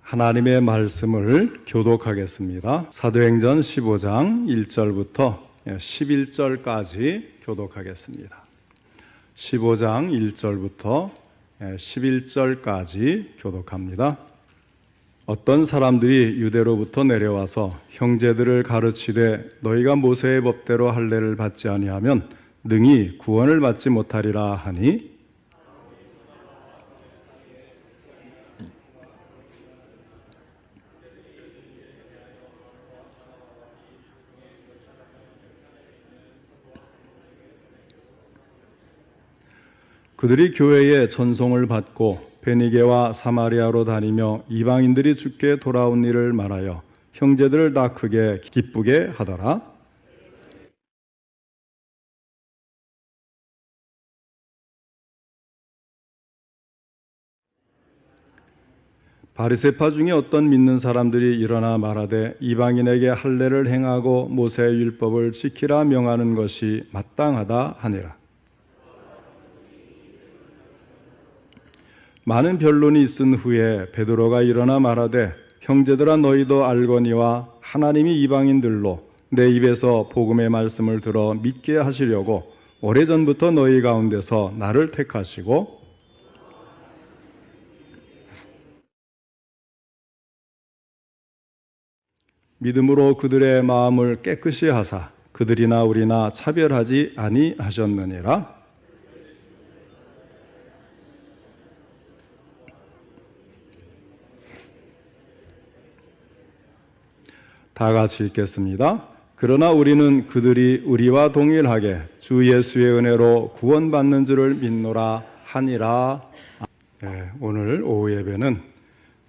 하나님의 말씀을 교독하겠습니다. 사도행전 15장 1절부터 11절까지 교독하겠습니다. 15장 1절부터 11절까지 교독합니다. 어떤 사람들이 유대로부터 내려와서 형제들을 가르치되 너희가 모세의 법대로 할례를 받지 아니하면 능히 구원을 받지 못하리라 하니 그들이 교회에 전송을 받고 베니게와 사마리아로 다니며 이방인들이 주께 돌아온 일을 말하여 형제들을 다 크게 기쁘게 하더라. 바리새파 중에 어떤 믿는 사람들이 일어나 말하되 이방인에게 할례를 행하고 모세의 율법을 지키라 명하는 것이 마땅하다 하니라. 많은 변론이 있은 후에 베드로가 일어나 말하되 형제들아 너희도 알거니와 하나님이 이방인들로 내 입에서 복음의 말씀을 들어 믿게 하시려고 오래전부터 너희 가운데서 나를 택하시고 믿음으로 그들의 마음을 깨끗이 하사 그들이나 우리나 차별하지 아니하셨느니라. 다 같이 읽겠습니다. 그러나 우리는 그들이 우리와 동일하게 주 예수의 은혜로 구원받는 줄을 믿노라 하니라. 오늘 오후 예배는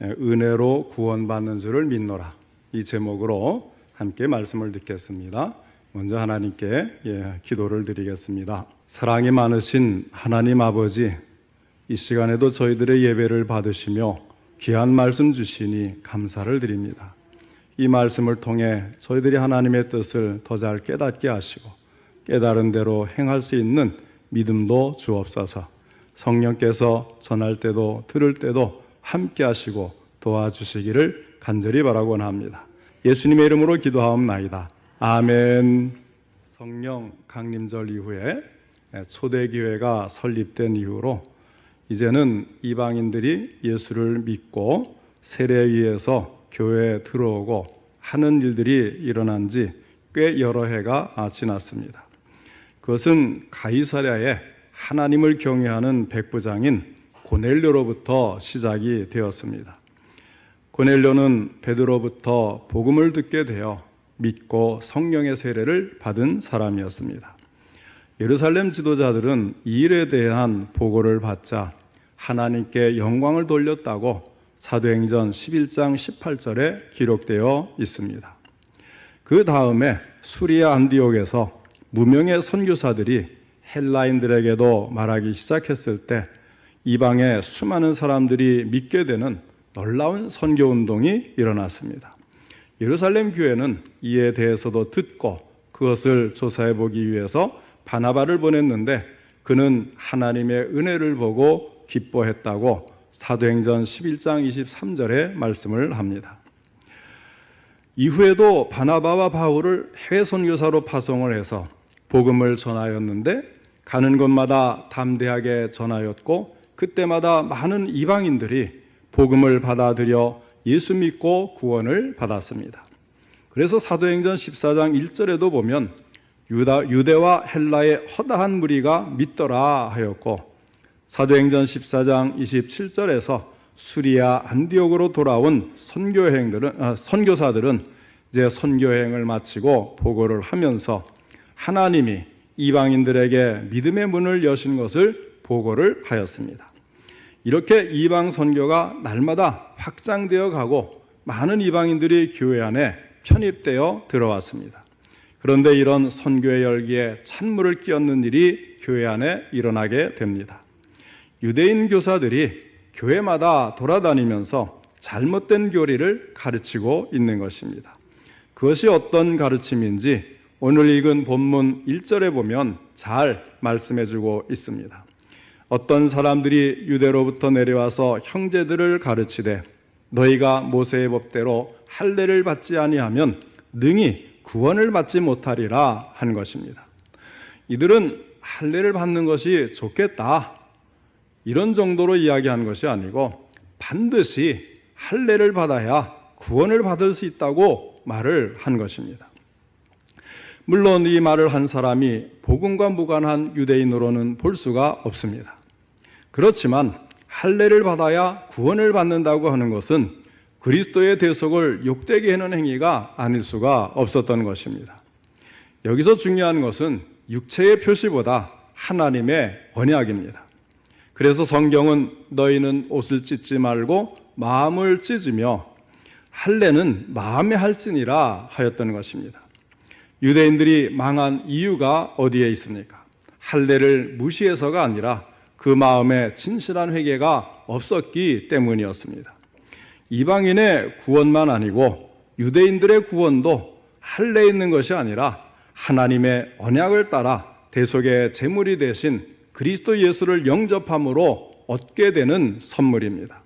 은혜로 구원받는 줄을 믿노라 이 제목으로 함께 말씀을 듣겠습니다. 먼저 하나님께 기도를 드리겠습니다. 사랑이 많으신 하나님 아버지, 이 시간에도 저희들의 예배를 받으시며 귀한 말씀 주시니 감사를 드립니다. 이 말씀을 통해 저희들이 하나님의 뜻을 더 잘 깨닫게 하시고 깨달은 대로 행할 수 있는 믿음도 주옵소서. 성령께서 전할 때도 들을 때도 함께 하시고 도와주시기를 간절히 바라곤 합니다. 예수님의 이름으로 기도하옵나이다. 아멘. 성령 강림절 이후에 초대교회가 설립된 이후로 이제는 이방인들이 예수를 믿고 세례위에서 교회에 들어오고 하는 일들이 일어난 지 꽤 여러 해가 지났습니다. 그것은 가이사랴에 하나님을 경외하는 백부장인 고넬료로부터 시작이 되었습니다. 고넬료는 베드로부터 복음을 듣게 되어 믿고 성령의 세례를 받은 사람이었습니다. 예루살렘 지도자들은 이 일에 대한 보고를 받자 하나님께 영광을 돌렸다고 사도행전 11장 18절에 기록되어 있습니다. 그 다음에 수리아 안디옥에서 무명의 선교사들이 헬라인들에게도 말하기 시작했을 때 이방의 수많은 사람들이 믿게 되는 놀라운 선교운동이 일어났습니다. 예루살렘 교회는 이에 대해서도 듣고 그것을 조사해 보기 위해서 바나바를 보냈는데 그는 하나님의 은혜를 보고 기뻐했다고 사도행전 11장 23절에 말씀을 합니다. 이후에도 바나바와 바울을 해외 선교사로 파송을 해서 복음을 전하였는데 가는 곳마다 담대하게 전하였고 그때마다 많은 이방인들이 복음을 받아들여 예수 믿고 구원을 받았습니다. 그래서 사도행전 14장 1절에도 보면 유대와 헬라의 허다한 무리가 믿더라 하였고 사도행전 14장 27절에서 수리아 안디옥으로 돌아온 선교사들은 이제 선교행을 마치고 보고를 하면서 하나님이 이방인들에게 믿음의 문을 여신 것을 보고를 하였습니다. 이렇게 이방 선교가 날마다 확장되어 가고 많은 이방인들이 교회 안에 편입되어 들어왔습니다. 그런데 이런 선교의 열기에 찬물을 끼얹는 일이 교회 안에 일어나게 됩니다. 유대인 교사들이 교회마다 돌아다니면서 잘못된 교리를 가르치고 있는 것입니다. 그것이 어떤 가르침인지 오늘 읽은 본문 1절에 보면 잘 말씀해주고 있습니다. 어떤 사람들이 유대로부터 내려와서 형제들을 가르치되 너희가 모세의 법대로 할례를 받지 아니하면 능히 구원을 받지 못하리라 한 것입니다. 이들은 할례를 받는 것이 좋겠다 이런 정도로 이야기한 것이 아니고 반드시 할례를 받아야 구원을 받을 수 있다고 말을 한 것입니다. 물론 이 말을 한 사람이 복음과 무관한 유대인으로는 볼 수가 없습니다. 그렇지만 할례를 받아야 구원을 받는다고 하는 것은 그리스도의 대속을 욕되게 하는 행위가 아닐 수가 없었던 것입니다. 여기서 중요한 것은 육체의 표시보다 하나님의 언약입니다. 그래서 성경은 너희는 옷을 찢지 말고 마음을 찢으며 할례는 마음에 할지니라 하였던 것입니다. 유대인들이 망한 이유가 어디에 있습니까? 할례를 무시해서가 아니라 그 마음에 진실한 회개가 없었기 때문이었습니다. 이방인의 구원만 아니고 유대인들의 구원도 할례에 있는 것이 아니라 하나님의 언약을 따라 대속의 제물이 되신 그리스도 예수를 영접함으로 얻게 되는 선물입니다.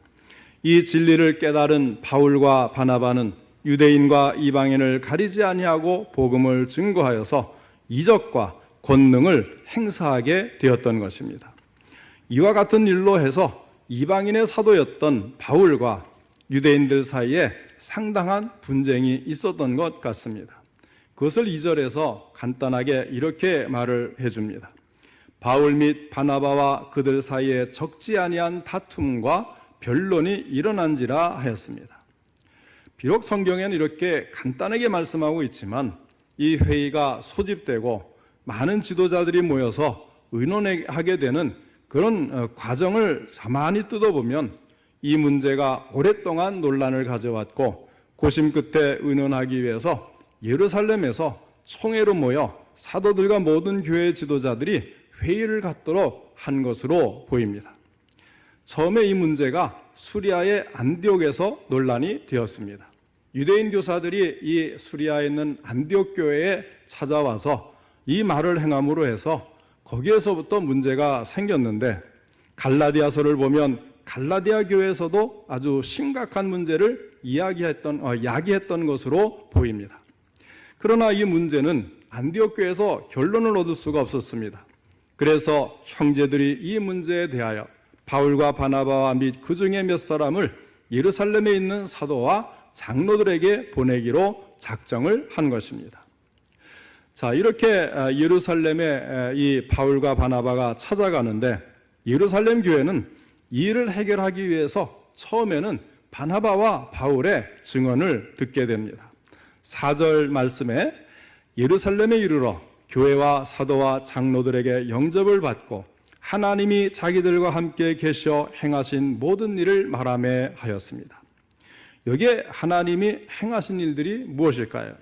이 진리를 깨달은 바울과 바나바는 유대인과 이방인을 가리지 아니하고 복음을 증거하여서 이적과 권능을 행사하게 되었던 것입니다. 이와 같은 일로 해서 이방인의 사도였던 바울과 유대인들 사이에 상당한 분쟁이 있었던 것 같습니다. 그것을 2절에서 간단하게 이렇게 말을 해줍니다. 바울 및 바나바와 그들 사이에 적지 아니한 다툼과 변론이 일어난지라 하였습니다. 비록 성경에는 이렇게 간단하게 말씀하고 있지만 이 회의가 소집되고 많은 지도자들이 모여서 의논하게 되는 그런 과정을 가만히 뜯어보면 이 문제가 오랫동안 논란을 가져왔고 고심 끝에 의논하기 위해서 예루살렘에서 총회로 모여 사도들과 모든 교회 지도자들이 회의를 갖도록 한 것으로 보입니다. 처음에 이 문제가 수리아의 안디옥에서 논란이 되었습니다. 유대인 교사들이 이 수리아에 있는 안디옥 교회에 찾아와서 이 말을 행함으로 해서 거기에서부터 문제가 생겼는데 갈라디아서를 보면 갈라디아 교회에서도 아주 심각한 문제를 야기했던 것으로 보입니다. 그러나 이 문제는 안디옥 교회에서 결론을 얻을 수가 없었습니다. 그래서 형제들이 이 문제에 대하여 바울과 바나바와 및 그 중에 몇 사람을 예루살렘에 있는 사도와 장로들에게 보내기로 작정을 한 것입니다. 자, 이렇게 예루살렘에 이 바울과 바나바가 찾아가는데 예루살렘 교회는 이 일을 해결하기 위해서 처음에는 바나바와 바울의 증언을 듣게 됩니다. 4절 말씀에 예루살렘에 이르러 교회와 사도와 장로들에게 영접을 받고 하나님이 자기들과 함께 계셔 행하신 모든 일을 말하며 하였습니다. 여기에 하나님이 행하신 일들이 무엇일까요?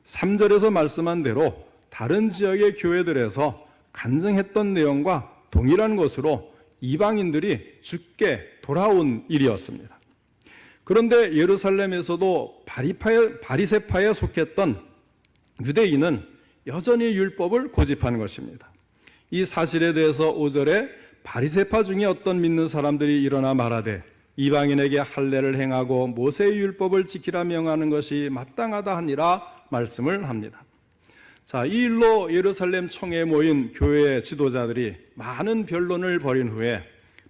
3절에서 말씀한 대로 다른 지역의 교회들에서 간증했던 내용과 동일한 것으로 이방인들이 죽게 돌아온 일이었습니다. 그런데 예루살렘에서도 바리새파에 속했던 유대인은 여전히 율법을 고집한 것입니다. 이 사실에 대해서 5절에 바리새파 중에 어떤 믿는 사람들이 일어나 말하되 이방인에게 할례를 행하고 모세의 율법을 지키라 명하는 것이 마땅하다 하니라 말씀을 합니다. 자, 이 일로 예루살렘 총회에 모인 교회 지도자들이 많은 변론을 벌인 후에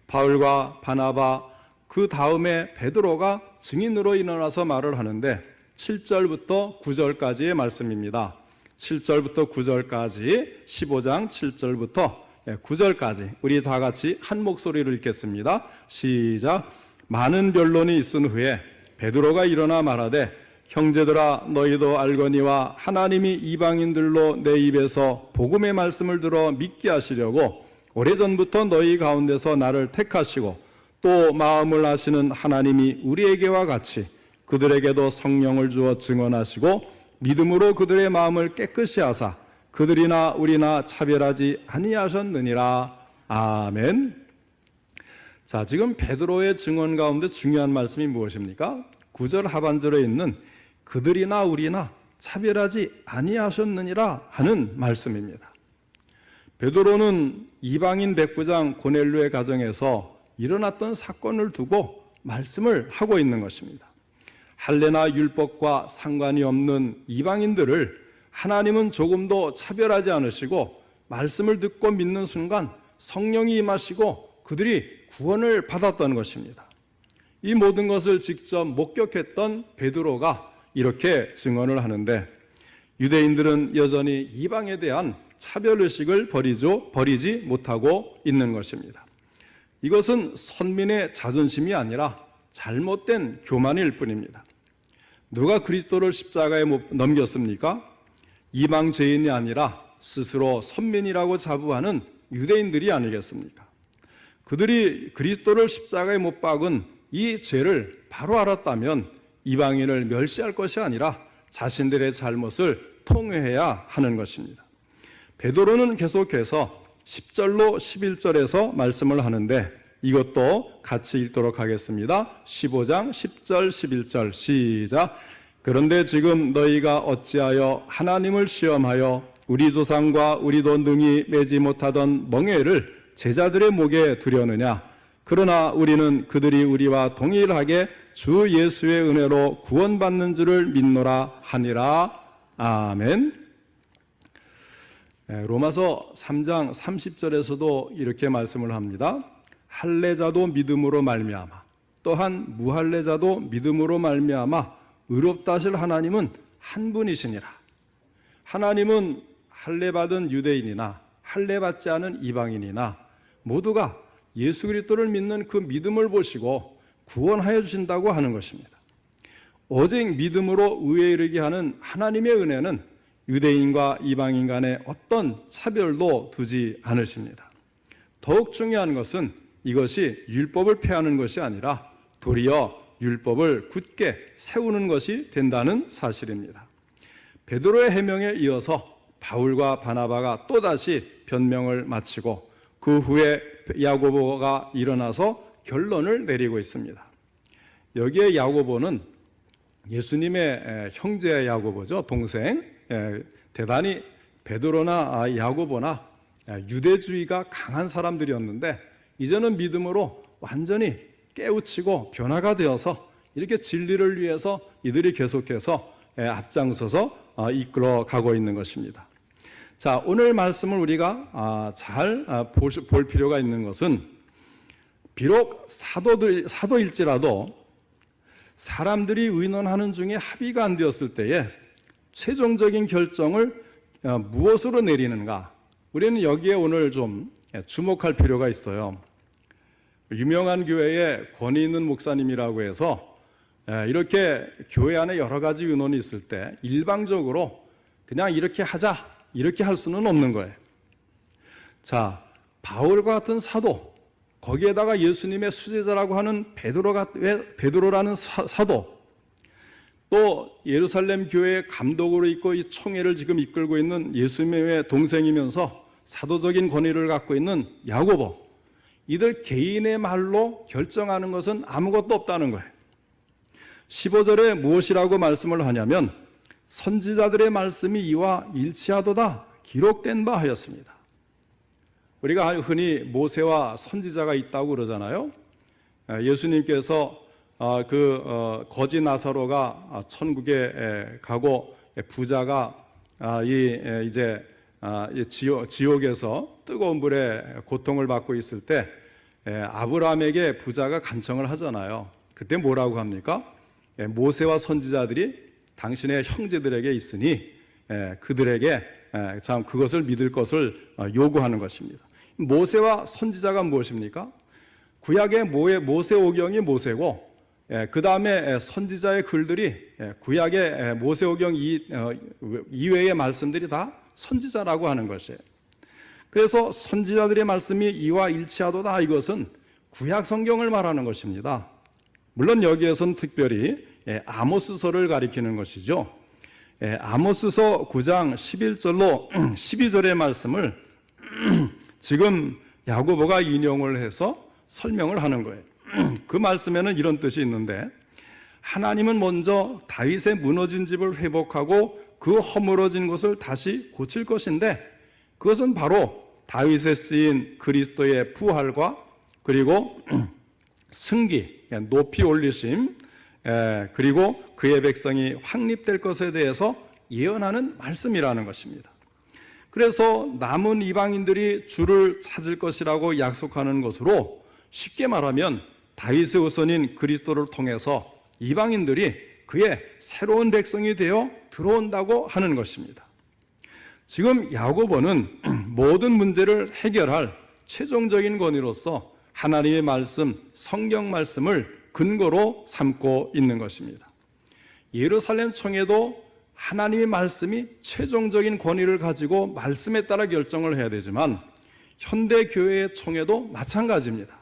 바울과 바나바 그 다음에 베드로가 증인으로 일어나서 말을 하는데 7절부터 9절까지의 말씀입니다. 7절부터 9절까지 15장 7절부터 9절까지 우리 다 같이 한 목소리로 읽겠습니다. 시작. 많은 변론이 있은 후에 베드로가 일어나 말하되 형제들아 너희도 알거니와 하나님이 이방인들로 내 입에서 복음의 말씀을 들어 믿게 하시려고 오래전부터 너희 가운데서 나를 택하시고 또 마음을 아시는 하나님이 우리에게와 같이 그들에게도 성령을 주어 증언하시고 믿음으로 그들의 마음을 깨끗이 하사 그들이나 우리나 차별하지 아니하셨느니라. 아멘. 자, 지금 베드로의 증언 가운데 중요한 말씀이 무엇입니까? 9절 하반절에 있는 그들이나 우리나 차별하지 아니하셨느니라 하는 말씀입니다. 베드로는 이방인 백부장 고넬료의 가정에서 일어났던 사건을 두고 말씀을 하고 있는 것입니다. 할례나 율법과 상관이 없는 이방인들을 하나님은 조금도 차별하지 않으시고 말씀을 듣고 믿는 순간 성령이 임하시고 그들이 구원을 받았던 것입니다. 이 모든 것을 직접 목격했던 베드로가 이렇게 증언을 하는데, 유대인들은 여전히 이방에 대한 차별의식을 버리지 못하고 있는 것입니다. 이것은 선민의 자존심이 아니라 잘못된 교만일 뿐입니다. 누가 그리스도를 십자가에 넘겼습니까? 이방 죄인이 아니라 스스로 선민이라고 자부하는 유대인들이 아니겠습니까? 그들이 그리스도를 십자가에 못 박은 이 죄를 바로 알았다면 이방인을 멸시할 것이 아니라 자신들의 잘못을 통회해야 하는 것입니다. 베드로는 계속해서 10절로 11절에서 말씀을 하는데 이것도 같이 읽도록 하겠습니다. 15장 10절 11절 시작. 그런데 지금 너희가 어찌하여 하나님을 시험하여 우리 조상과 우리도 능히 매지 못하던 멍에를 제자들의 목에 두려느냐. 그러나 우리는 그들이 우리와 동일하게 주 예수의 은혜로 구원받는 줄을 믿노라 하니라. 아멘. 로마서 3장 30절에서도 이렇게 말씀을 합니다. 할례자도 믿음으로 말미암아 또한 무할례자도 믿음으로 말미암아 의롭다 하실 하나님은 한 분이시니라. 하나님은 할례받은 유대인이나 할례받지 않은 이방인이나 모두가 예수 그리스도를 믿는 그 믿음을 보시고 구원하여 주신다고 하는 것입니다. 오직 믿음으로 의에 이르게 하는 하나님의 은혜는 유대인과 이방인 간에 어떤 차별도 두지 않으십니다. 더욱 중요한 것은 이것이 율법을 폐하는 것이 아니라 도리어 율법을 굳게 세우는 것이 된다는 사실입니다. 베드로의 해명에 이어서 바울과 바나바가 또다시 변명을 마치고 그 후에 야고보가 일어나서 결론을 내리고 있습니다. 여기에 야고보는 예수님의 형제 야고보죠. 동생. 대단히 베드로나 야고보나 유대주의가 강한 사람들이었는데 이제는 믿음으로 완전히 깨우치고 변화가 되어서 이렇게 진리를 위해서 이들이 계속해서 앞장서서 이끌어 가고 있는 것입니다. 자, 오늘 말씀을 우리가 잘 볼 필요가 있는 것은 비록 사도일지라도 사람들이 의논하는 중에 합의가 안 되었을 때에 최종적인 결정을 무엇으로 내리는가? 우리는 여기에 오늘 좀 주목할 필요가 있어요. 유명한 교회에 권위 있는 목사님이라고 해서 이렇게 교회 안에 여러 가지 의논이 있을 때 일방적으로 그냥 이렇게 하자, 이렇게 할 수는 없는 거예요. 자, 바울과 같은 사도, 거기에다가 예수님의 수제자라고 하는 베드로라는 사도, 또 예루살렘 교회의 감독으로 있고 이 총회를 지금 이끌고 있는 예수님의 동생이면서 사도적인 권위를 갖고 있는 야고보, 이들 개인의 말로 결정하는 것은 아무것도 없다는 거예요. 15절에 무엇이라고 말씀을 하냐면 선지자들의 말씀이 이와 일치하도다 기록된 바 하였습니다. 우리가 흔히 모세와 선지자가 있다고 그러잖아요. 예수님께서 거지 나사로가 천국에 가고 부자가 이제 지옥에서 뜨거운 불에 고통을 받고 있을 때 아브라함에게 부자가 간청을 하잖아요. 그때 뭐라고 합니까? 모세와 선지자들이 당신의 형제들에게 있으니 그들에게 참 그것을 믿을 것을 요구하는 것입니다. 모세와 선지자가 무엇입니까? 구약의 모세오경이 모세고 그 다음에 선지자의 글들이 구약의 모세오경 이외의 말씀들이 다 선지자라고 하는 것이에요. 그래서 선지자들의 말씀이 이와 일치하도다, 이것은 구약 성경을 말하는 것입니다. 물론 여기에서는 특별히 아모스서를 가리키는 것이죠. 아모스서 9장 11절로 12절의 말씀을 지금 야고보가 인용을 해서 설명을 하는 거예요. 그 말씀에는 이런 뜻이 있는데, 하나님은 먼저 다윗의 무너진 집을 회복하고 그 허물어진 것을 다시 고칠 것인데, 그것은 바로 다윗에 쓰인 그리스도의 부활과 그리고 승기, 높이 올리심, 그리고 그의 백성이 확립될 것에 대해서 예언하는 말씀이라는 것입니다. 그래서 남은 이방인들이 주를 찾을 것이라고 약속하는 것으로 쉽게 말하면 다윗의 후손인 그리스도를 통해서 이방인들이 그의 새로운 백성이 되어 들어온다고 하는 것입니다. 지금 야고보는 모든 문제를 해결할 최종적인 권위로서 하나님의 말씀, 성경 말씀을 근거로 삼고 있는 것입니다. 예루살렘 총회도 하나님의 말씀이 최종적인 권위를 가지고 말씀에 따라 결정을 해야 되지만 현대 교회의 총회도 마찬가지입니다.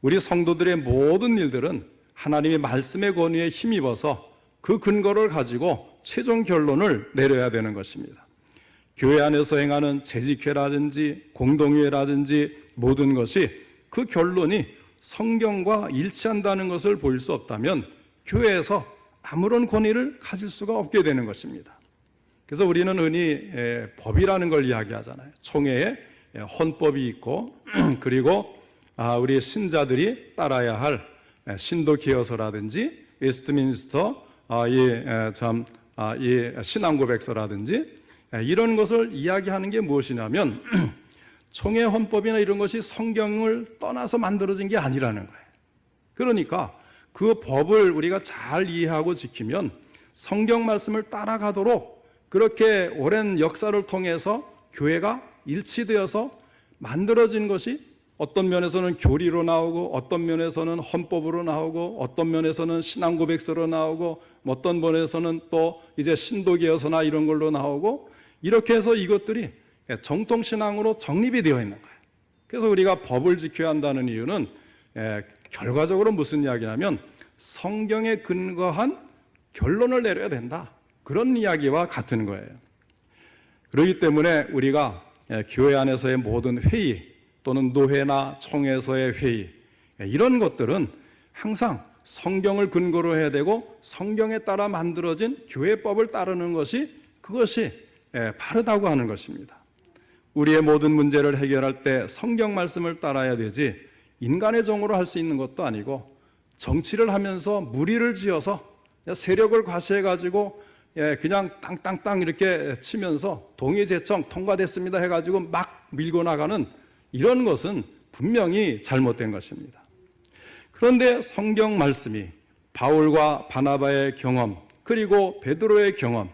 우리 성도들의 모든 일들은 하나님의 말씀의 권위에 힘입어서 그 근거를 가지고 최종 결론을 내려야 되는 것입니다. 교회 안에서 행하는 재직회라든지 공동회라든지 모든 것이 그 결론이 성경과 일치한다는 것을 볼 수 없다면 교회에서 아무런 권위를 가질 수가 없게 되는 것입니다. 그래서 우리는 흔히 법이라는 걸 이야기하잖아요. 총회에 헌법이 있고 그리고 우리 신자들이 따라야 할 신도기여서라든지 웨스트민스터 이 신앙고백서라든지 이런 것을 이야기하는 게 무엇이냐면 총회 헌법이나 이런 것이 성경을 떠나서 만들어진 게 아니라는 거예요. 그러니까 그 법을 우리가 잘 이해하고 지키면 성경 말씀을 따라가도록 그렇게 오랜 역사를 통해서 교회가 일치되어서 만들어진 것이 어떤 면에서는 교리로 나오고 어떤 면에서는 헌법으로 나오고 어떤 면에서는 신앙고백서로 나오고 어떤 면에서는 또 이제 신도기여서나 이런 걸로 나오고 이렇게 해서 이것들이 정통신앙으로 정립이 되어 있는 거예요. 그래서 우리가 법을 지켜야 한다는 이유는 결과적으로 무슨 이야기냐면 성경에 근거한 결론을 내려야 된다. 그런 이야기와 같은 거예요. 그렇기 때문에 우리가 교회 안에서의 모든 회의 또는 노회나 총회에서의 회의 이런 것들은 항상 성경을 근거로 해야 되고 성경에 따라 만들어진 교회법을 따르는 것이 그것이 바르다고 하는 것입니다. 우리의 모든 문제를 해결할 때 성경 말씀을 따라야 되지 인간의 정으로 할 수 있는 것도 아니고 정치를 하면서 무리를 지어서 세력을 과시해가지고 그냥 땅땅땅 이렇게 치면서 동의제청 통과됐습니다 해가지고 막 밀고 나가는 이런 것은 분명히 잘못된 것입니다. 그런데 성경 말씀이 바울과 바나바의 경험 그리고 베드로의 경험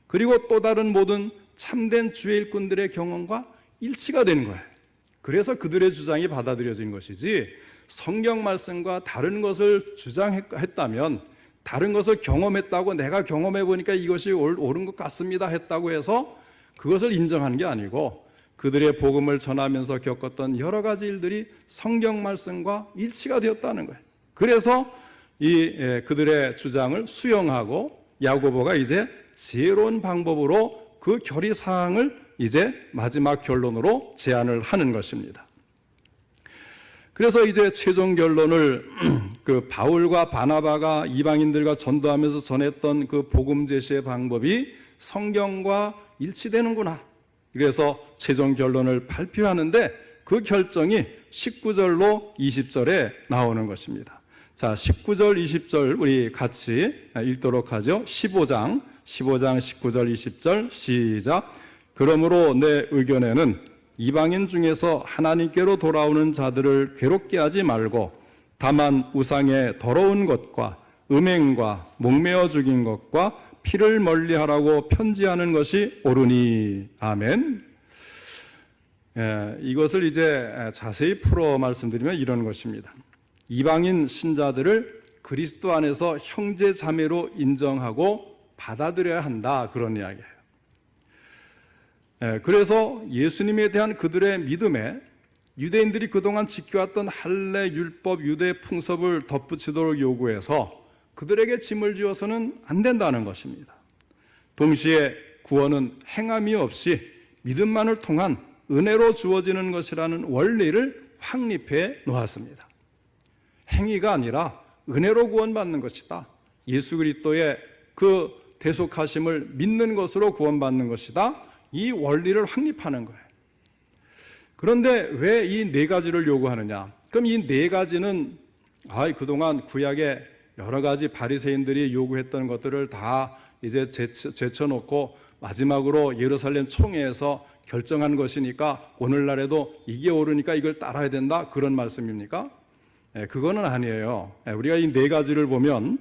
그리고 또 다른 모든 참된 주의 일꾼들의 경험과 일치가 되는 거예요. 그래서 그들의 주장이 받아들여진 것이지 성경 말씀과 다른 것을 주장했다면 다른 것을 경험했다고 내가 경험해 보니까 이것이 옳은 것 같습니다 했다고 해서 그것을 인정하는 게 아니고 그들의 복음을 전하면서 겪었던 여러 가지 일들이 성경 말씀과 일치가 되었다는 거예요. 그래서 그들의 주장을 수용하고 야고보가 이제 지혜로운 방법으로 그 결의사항을 이제 마지막 결론으로 제안을 하는 것입니다. 그래서 이제 최종 결론을 그 바울과 바나바가 이방인들과 전도하면서 전했던 그 복음 제시의 방법이 성경과 일치되는구나. 그래서 최종 결론을 발표하는데 그 결정이 19절로 20절에 나오는 것입니다. 자, 19절, 20절 우리 같이 읽도록 하죠. 15장 19절, 20절 시작. 그러므로 내 의견에는 이방인 중에서 하나님께로 돌아오는 자들을 괴롭게 하지 말고 다만 우상의 더러운 것과 음행과 목매어 죽인 것과 피를 멀리하라고 편지하는 것이 옳으니. 아멘. 이것을 이제 자세히 풀어 말씀드리면 이런 것입니다. 이방인 신자들을 그리스도 안에서 형제 자매로 인정하고 받아들여야 한다, 그런 이야기예요. 그래서 예수님에 대한 그들의 믿음에 유대인들이 그동안 지켜왔던 할례, 율법, 유대 풍습을 덧붙이도록 요구해서 그들에게 짐을 지어서는 안 된다는 것입니다. 동시에 구원은 행함이 없이 믿음만을 통한 은혜로 주어지는 것이라는 원리를 확립해 놓았습니다. 행위가 아니라 은혜로 구원받는 것이다. 예수 그리스도의 그 대속하심을 믿는 것으로 구원받는 것이다. 이 원리를 확립하는 거예요. 그런데 왜 이 네 가지를 요구하느냐? 그럼 이 네 가지는 그동안 구약에 여러 가지 바리새인들이 요구했던 것들을 다 이제 제쳐놓고 마지막으로 예루살렘 총회에서 결정한 것이니까 오늘날에도 이게 옳으니까 이걸 따라야 된다, 그런 말씀입니까? 그거는 아니에요. 우리가 이 네 가지를 보면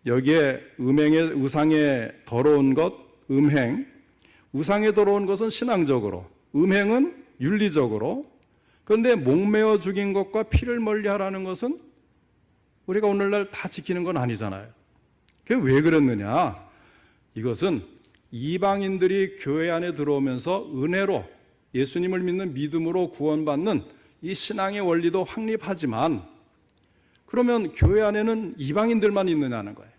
여기에 우상에 더러운 것, 음행, 우상에 더러운 것은 신앙적으로, 음행은 윤리적으로, 그런데 목매어 죽인 것과 피를 멀리하라는 것은 우리가 오늘날 다 지키는 건 아니잖아요. 그게 왜 그랬느냐? 이것은 이방인들이 교회 안에 들어오면서 은혜로 예수님을 믿는 믿음으로 구원받는 이 신앙의 원리도 확립하지만, 그러면 교회 안에는 이방인들만 있느냐는 거예요.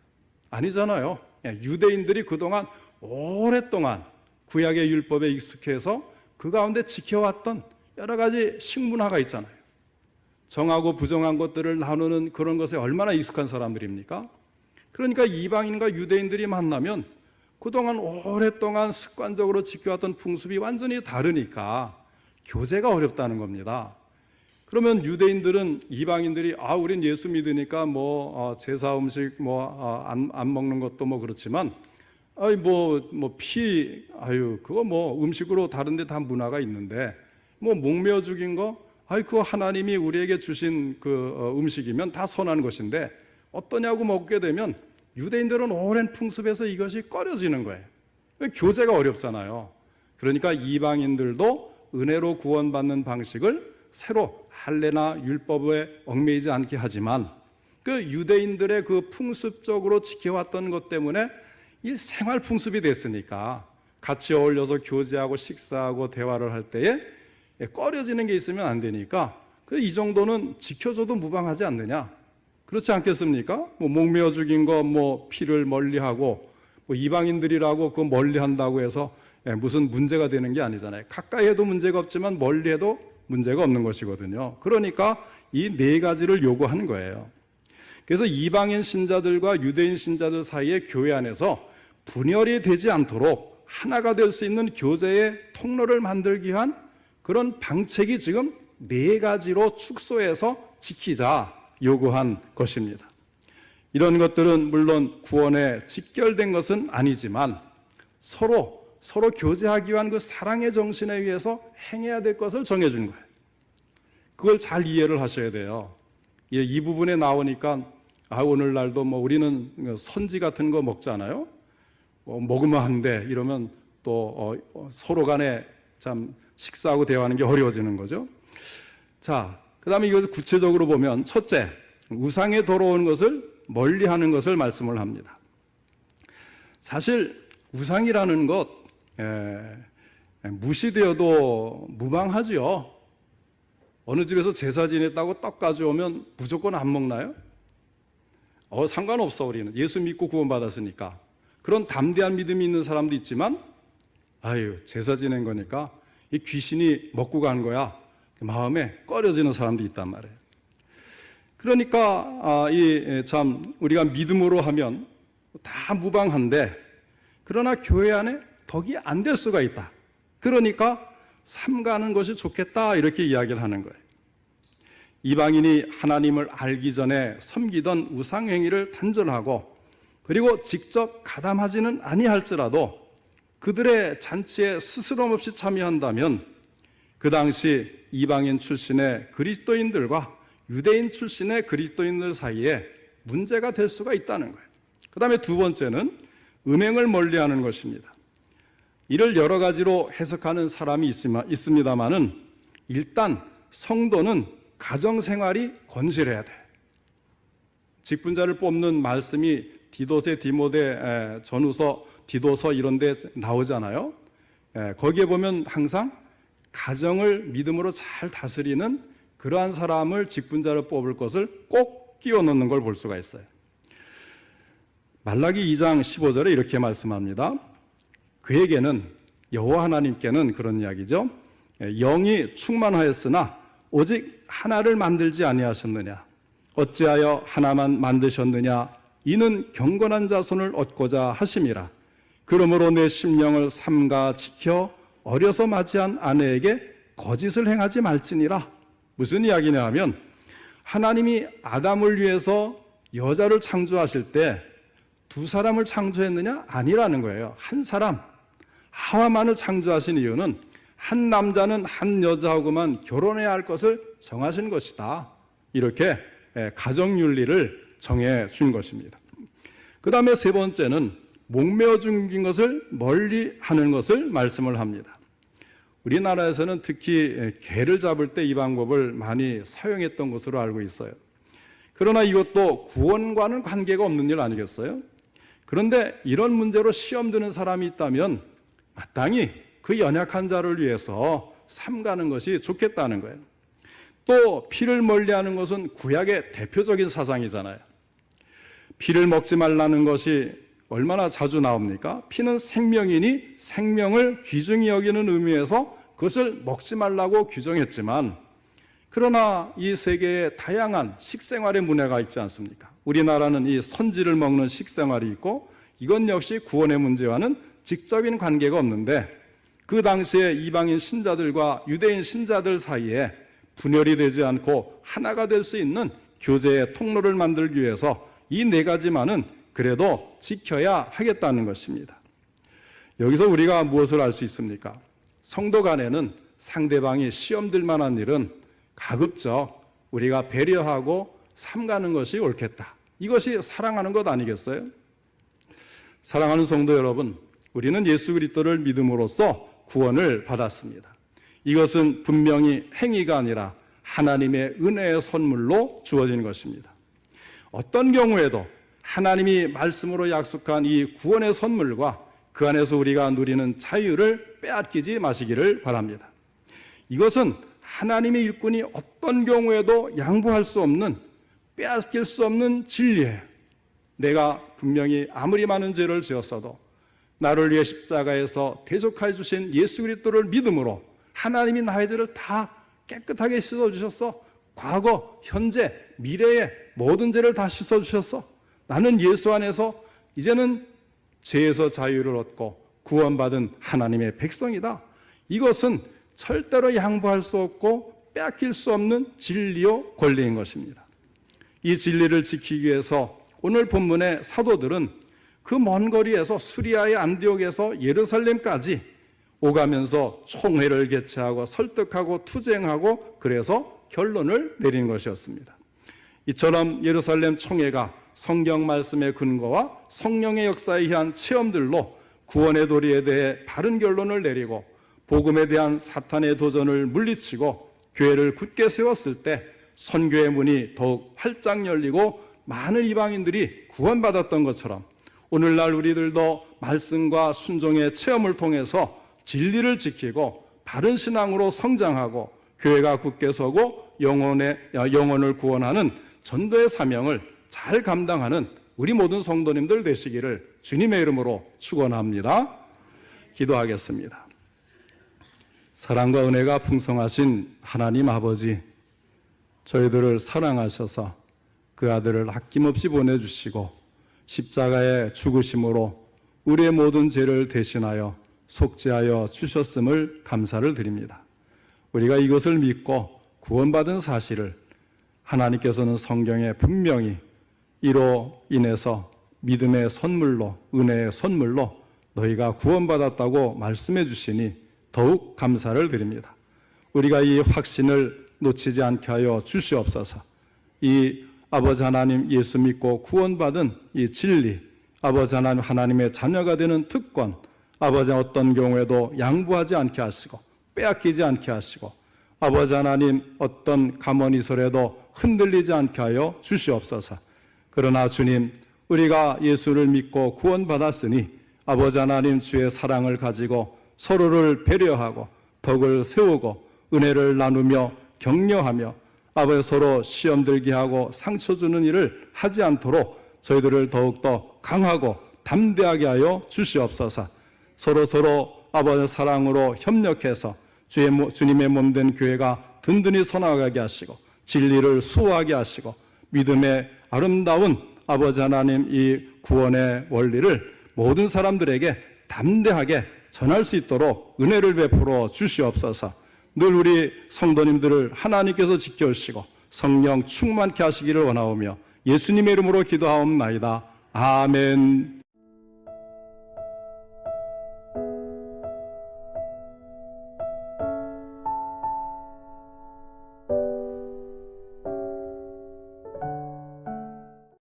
아니잖아요. 유대인들이 그동안 오랫동안 구약의 율법에 익숙해서 그 가운데 지켜왔던 여러 가지 식문화가 있잖아요. 정하고 부정한 것들을 나누는 그런 것에 얼마나 익숙한 사람들입니까? 그러니까 이방인과 유대인들이 만나면 그동안 오랫동안 습관적으로 지켜왔던 풍습이 완전히 다르니까 교제가 어렵다는 겁니다. 그러면 유대인들은 이방인들이 우린 예수 믿으니까 제사 음식 안 먹는 것도 그렇지만 그거 음식으로 다른데 다 문화가 있는데 목매어 죽인 거 그거 하나님이 우리에게 주신 그 음식이면 다 선한 것인데 어떠냐고 먹게 되면 유대인들은 오랜 풍습에서 이것이 꺼려지는 거예요. 교제가 어렵잖아요. 그러니까 이방인들도 은혜로 구원받는 방식을 새로 할례나 율법에 얽매이지 않게 하지만 그 유대인들의 그 풍습적으로 지켜왔던 것 때문에 이 생활 풍습이 됐으니까 같이 어울려서 교제하고 식사하고 대화를 할 때에 꺼려지는 게 있으면 안 되니까 이 정도는 지켜줘도 무방하지 않느냐, 그렇지 않겠습니까? 목매어 죽인 거 피를 멀리하고 이방인들이라고 그거 멀리한다고 해서 무슨 문제가 되는 게 아니잖아요. 가까이 해도 문제가 없지만 멀리 해도 문제가 없는 것이거든요. 그러니까 이 네 가지를 요구하는 거예요. 그래서 이방인 신자들과 유대인 신자들 사이에 교회 안에서 분열이 되지 않도록 하나가 될 수 있는 교제의 통로를 만들기 위한 그런 방책이 지금 네 가지로 축소해서 지키자 요구한 것입니다. 이런 것들은 물론 구원에 직결된 것은 아니지만 서로 교제하기 위한 그 사랑의 정신에 의해서 행해야 될 것을 정해준 거예요. 그걸 잘 이해를 하셔야 돼요. 이 부분에 나오니까 오늘날도 우리는 선지 같은 거 먹잖아요. 먹으면 안 돼 이러면 또 서로 간에 참 식사하고 대화하는 게 어려워지는 거죠. 자, 그 다음에 이것을 구체적으로 보면 첫째, 우상에 더러운 것을 멀리하는 것을 말씀을 합니다. 사실 우상이라는 것 무시되어도 무방하지요. 어느 집에서 제사 지냈다고 떡 가져오면 무조건 안 먹나요? 상관없어, 우리는 예수 믿고 구원받았으니까. 그런 담대한 믿음이 있는 사람도 있지만 제사 지낸 거니까 이 귀신이 먹고 간 거야, 마음에 꺼려지는 사람도 있단 말이에요. 그러니까 우리가 믿음으로 하면 다 무방한데, 그러나 교회 안에 덕이 안 될 수가 있다. 그러니까 삼가는 것이 좋겠다, 이렇게 이야기를 하는 거예요. 이방인이 하나님을 알기 전에 섬기던 우상행위를 단절하고 그리고 직접 가담하지는 아니할지라도 그들의 잔치에 스스럼 없이 참여한다면 그 당시 이방인 출신의 그리스도인들과 유대인 출신의 그리스도인들 사이에 문제가 될 수가 있다는 거예요. 그 다음에 두 번째는 음행을 멀리하는 것입니다. 이를 여러 가지로 해석하는 사람이 있습니다만은 일단 성도는 가정생활이 건실해야 돼. 직분자를 뽑는 말씀이 디도세, 디모데, 전후서, 디도서 이런 데 나오잖아요. 거기에 보면 항상 가정을 믿음으로 잘 다스리는 그러한 사람을 직분자로 뽑을 것을 꼭 끼워 넣는 걸 볼 수가 있어요. 말라기 2장 15절에 이렇게 말씀합니다. 그에게는, 여호와 하나님께는 그런 이야기죠. 영이 충만하였으나 오직 하나를 만들지 아니하셨느냐? 어찌하여 하나만 만드셨느냐? 이는 경건한 자손을 얻고자 하심이라. 그러므로 내 심령을 삼가 지켜 어려서 맞이한 아내에게 거짓을 행하지 말지니라. 무슨 이야기냐 하면 하나님이 아담을 위해서 여자를 창조하실 때 두 사람을 창조했느냐? 아니라는 거예요. 한 사람, 하와만을 창조하신 이유는 한 남자는 한 여자하고만 결혼해야 할 것을 정하신 것이다. 이렇게 가정윤리를 정해 준 것입니다. 그 다음에 세 번째는 목매어 죽인 것을 멀리 하는 것을 말씀을 합니다. 우리나라에서는 특히 개를 잡을 때 이 방법을 많이 사용했던 것으로 알고 있어요. 그러나 이것도 구원과는 관계가 없는 일 아니겠어요? 그런데 이런 문제로 시험 드는 사람이 있다면 마땅히 그 연약한 자를 위해서 삼가는 것이 좋겠다는 거예요. 또 피를 멀리하는 것은 구약의 대표적인 사상이잖아요. 피를 먹지 말라는 것이 얼마나 자주 나옵니까? 피는 생명이니 생명을 귀중히 여기는 의미에서 그것을 먹지 말라고 규정했지만, 그러나 이 세계에 다양한 식생활의 문화가 있지 않습니까? 우리나라는 이 선지를 먹는 식생활이 있고, 이건 역시 구원의 문제와는 직접인 관계가 없는데, 그 당시에 이방인 신자들과 유대인 신자들 사이에 분열이 되지 않고 하나가 될 수 있는 교제의 통로를 만들기 위해서 이 네 가지만은 그래도 지켜야 하겠다는 것입니다. 여기서 우리가 무엇을 알 수 있습니까? 성도 간에는 상대방이 시험 들 만한 일은 가급적 우리가 배려하고 삼가는 것이 옳겠다. 이것이 사랑하는 것 아니겠어요? 사랑하는 성도 여러분, 우리는 예수 그리스도를 믿음으로써 구원을 받았습니다. 이것은 분명히 행위가 아니라 하나님의 은혜의 선물로 주어진 것입니다. 어떤 경우에도 하나님이 말씀으로 약속한 이 구원의 선물과 그 안에서 우리가 누리는 자유를 빼앗기지 마시기를 바랍니다. 이것은 하나님의 일꾼이 어떤 경우에도 양보할 수 없는, 빼앗길 수 없는 진리예요. 내가 분명히 아무리 많은 죄를 지었어도 나를 위해 십자가에서 대속하여 주신 예수 그리스도를 믿음으로 하나님이 나의 죄를 다 깨끗하게 씻어주셨어. 과거, 현재, 미래의 모든 죄를 다 씻어주셨어. 나는 예수 안에서 이제는 죄에서 자유를 얻고 구원받은 하나님의 백성이다. 이것은 절대로 양보할 수 없고 빼앗길 수 없는 진리요 권리인 것입니다. 이 진리를 지키기 위해서 오늘 본문의 사도들은 그 먼 거리에서 수리아의 안디옥에서 예루살렘까지 오가면서 총회를 개최하고 설득하고 투쟁하고 그래서 결론을 내린 것이었습니다. 이처럼 예루살렘 총회가 성경 말씀의 근거와 성령의 역사에 의한 체험들로 구원의 도리에 대해 바른 결론을 내리고 복음에 대한 사탄의 도전을 물리치고 교회를 굳게 세웠을 때 선교의 문이 더욱 활짝 열리고 많은 이방인들이 구원받았던 것처럼 오늘날 우리들도 말씀과 순종의 체험을 통해서 진리를 지키고 바른 신앙으로 성장하고 교회가 굳게 서고 영혼을 구원하는 전도의 사명을 잘 감당하는 우리 모든 성도님들 되시기를 주님의 이름으로 축원합니다. 기도하겠습니다. 사랑과 은혜가 풍성하신 하나님 아버지, 저희들을 사랑하셔서 그 아들을 아낌없이 보내주시고 십자가의 죽으심으로 우리의 모든 죄를 대신하여 속죄하여 주셨음을 감사를 드립니다. 우리가 이것을 믿고 구원받은 사실을 하나님께서는 성경에 분명히 이로 인해서 믿음의 선물로, 은혜의 선물로 너희가 구원받았다고 말씀해 주시니 더욱 감사를 드립니다. 우리가 이 확신을 놓치지 않게 하여 주시옵소서. 이 아버지 하나님 예수 믿고 구원받은 이 진리, 아버지 하나님 하나님의 자녀가 되는 특권, 아버지 어떤 경우에도 양보하지 않게 하시고 빼앗기지 않게 하시고 아버지 하나님 어떤 가문이설에도 흔들리지 않게 하여 주시옵소서. 그러나 주님, 우리가 예수를 믿고 구원받았으니 아버지 하나님 주의 사랑을 가지고 서로를 배려하고 덕을 세우고 은혜를 나누며 격려하며 아버지 서로 시험 들게 하고 상처 주는 일을 하지 않도록 저희들을 더욱더 강하고 담대하게 하여 주시옵소서. 서로 아버지 사랑으로 협력해서 주님의 몸된 교회가 든든히 서나가게 하시고 진리를 수호하게 하시고 믿음의 아름다운 아버지 하나님 이 구원의 원리를 모든 사람들에게 담대하게 전할 수 있도록 은혜를 베풀어 주시옵소서. 늘 우리 성도님들을 하나님께서 지켜주시고 성령 충만케 하시기를 원하오며 예수님의 이름으로 기도하옵나이다. 아멘.